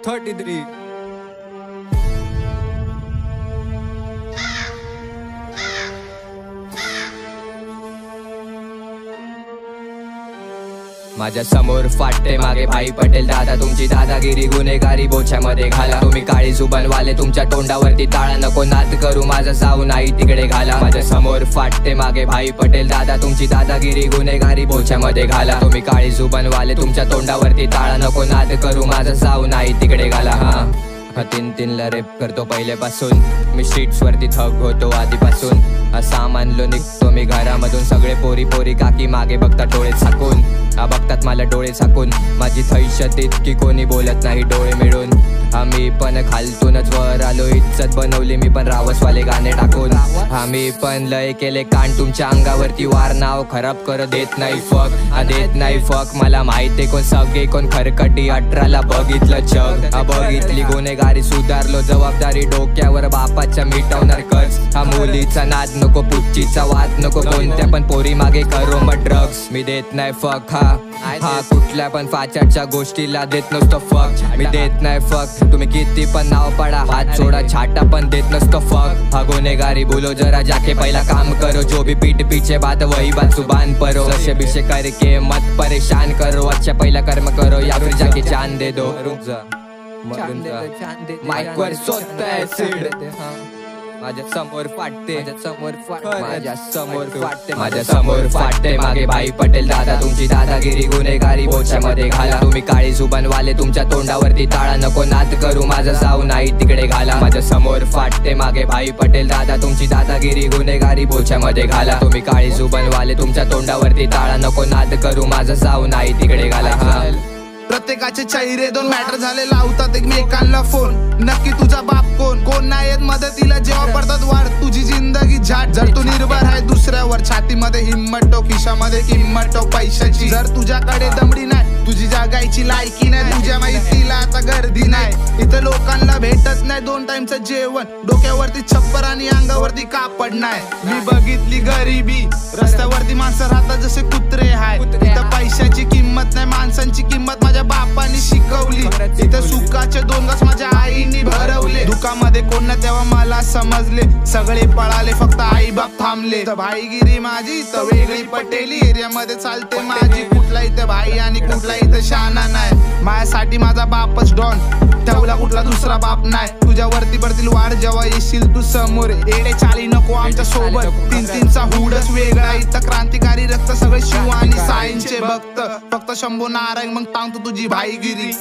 33. माझ्या समोर फाटते मागे भाई पटेल दादा तुमची दादागिरी गुन्हेगारी बोछ्यामध्ये घाला तुम्ही काळी जुबान वाले तुमच्या तोंडावरती टाळा नको नाद करू माझा साऊ नाही तिकडे घाला माझ्या समोर फाटते मागे भाई पटेल दादा तुमची दादागिरी गुन्हेगारी बोछ्यामध्ये घाला तुम्ही काळी जुबान वाले तुमच्या तोंडावरती टाळा नको नाद करू माझा साऊ नाही तिकडे घाला हा 3-3ला रेप करतो पहिल्यापासून मी स्ट्रीट्स वरती थग होतो आधीपासून सामानलो निघतो मी घरामधून सगळे पोरी पोरी काकी मागे बघतात डोळे झाकून बघतात मला डोळे झाकून माझी थैशत इतकी कोणी बोलत नाही डोळे मिळून आम्ही पण खालतूनच वर आलो इज्जत बनवली मी पण रावसवाले गाणे टाकून आम्ही पण लय केले कान तुमच्या अंगावरती वार नाव खराब कर देत नाही फक मला माहिती कोण सगळे कोण खरकटी 18ला बघितलं जग बघितली गुन्हेगारी सुधारलो जबाबदारी डोक्यावर बापाच्या मिटवणार कर्ज हा मुलीचा नाद नको पुच्चीचा वाद नको कोणत्या पण पोरी मागे करो मग ड्रग्स मी देत नाही फक हा कुठल्या पण फाचटच्या गोष्टीला देत नसतो फक मी देत नाही फक तुम्ही किती पण नाव पडा हात सोडा छाटा पण देत नसतो फक हा गुन्हेगारी बोलो जरा जाके पहिला काम करो जो भी पीठ पीछे बात वही बात जुबान परो नशे बिशे करके मत परेशान करो अच्छा पहिला कर्म करो या फिर जाके चांद दे दो माइक वर सोडता ऍसिड माझ्या समोर फाटते माझ्या समोर फाटते मागे भाई पटेल दादा तुमची दादागिरी गुन्हेगारी बोछ्यामध्ये घाला तुम्ही काळी जुबान वाले तुमच्या तोंडावरती टाळा नको नाद करू माझा साऊ नाही तिकडे घाला माझ्या समोर फाटते मागे भाई पटेल दादा तुमची दादागिरी गुन्हेगारी बोछ्यामध्ये घाला तुम्ही काळी जुबान वाले तुमच्या तोंडावरती टाळा नको नाद करू माझा साऊ नाही तिकडे घाला प्रत्येकाचे चेहरे दोन मॅटर झाले लावतात एकमेकांना फोन नक्की तुझा बाप कोण नाही येत मदतीला जेव्हा पडतात वाढ तुझी जिंदगी झाट जर तू निर्भर आहे दुसऱ्यावर छातीमध्ये हिम्मत ठेव खिशामध्ये किंमत ठेव पैशाची जर तुझ्याकडे दमडी नाही तुझी जागायची लायकी नाही तुझ्या माहितीला आता गर्दी नाही इथं लोकांना भेटत नाही 2 टाइमचं जेवण डोक्यावरती छप्पर आणि अंगावरती कापड नाही मी बघितली गरिबी रस्त्यावरती माणसं राहतात जसे कुत्रे हाय इथं पैशाची किंमत नाही माणसांची किंमत माझ्या बापांनी शिकवली इथं सुखाचे 2 घास माझ्या आईनी भरवले दुःखामध्ये कोण ना तेव्हा मला समजले सगळे पळाले फक्त आई बाप थांबले तर भाईगिरी माझी तर वेगळी पटेली एरियामध्ये चालते माझी कुठला इथं भाई आणि कुठला इथं शाना नाही माझ्यासाठी माझा बापच डॉन ठेवला कुठला दुसरा बाप नाही तुझ्या वरती पडतील वाढ जेव्हा येशील तू समोर एडे चाली नको आमच्या सोबत 3-3चा हुडच वेगळा इथं क्रांतिकारी रक्त सगळे शिव आणि साईंचे भक्त फक्त शंभू नारायण मग सांगतो तुझी भाईगिरी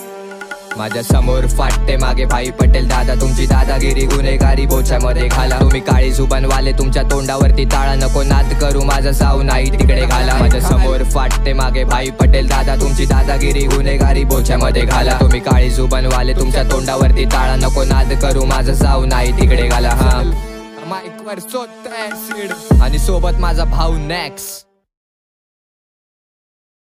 माझ्या समोर फाटते मागे भाई पटेल दादा तुमची दादागिरी गुन्हेगारी बोछ्यामध्ये घाला तुम्ही काळी जुबान वाले तुमच्या तोंडावरती टाळा नको नाद करू माझा साऊ नाही तिकडे घाला माझ्या समोर फाटते मागे भाई पटेल दादा तुमची दादागिरी गुन्हेगारी बोछ्यामध्ये घाला तुम्ही काळी जुबान वाले तुमच्या तोंडावरती टाळा नको नाद करू माझा साऊ नाही तिकडे घाला माईक वर सोडता ऍसिड आणि सोबत माझा भाऊ नेक्स्ट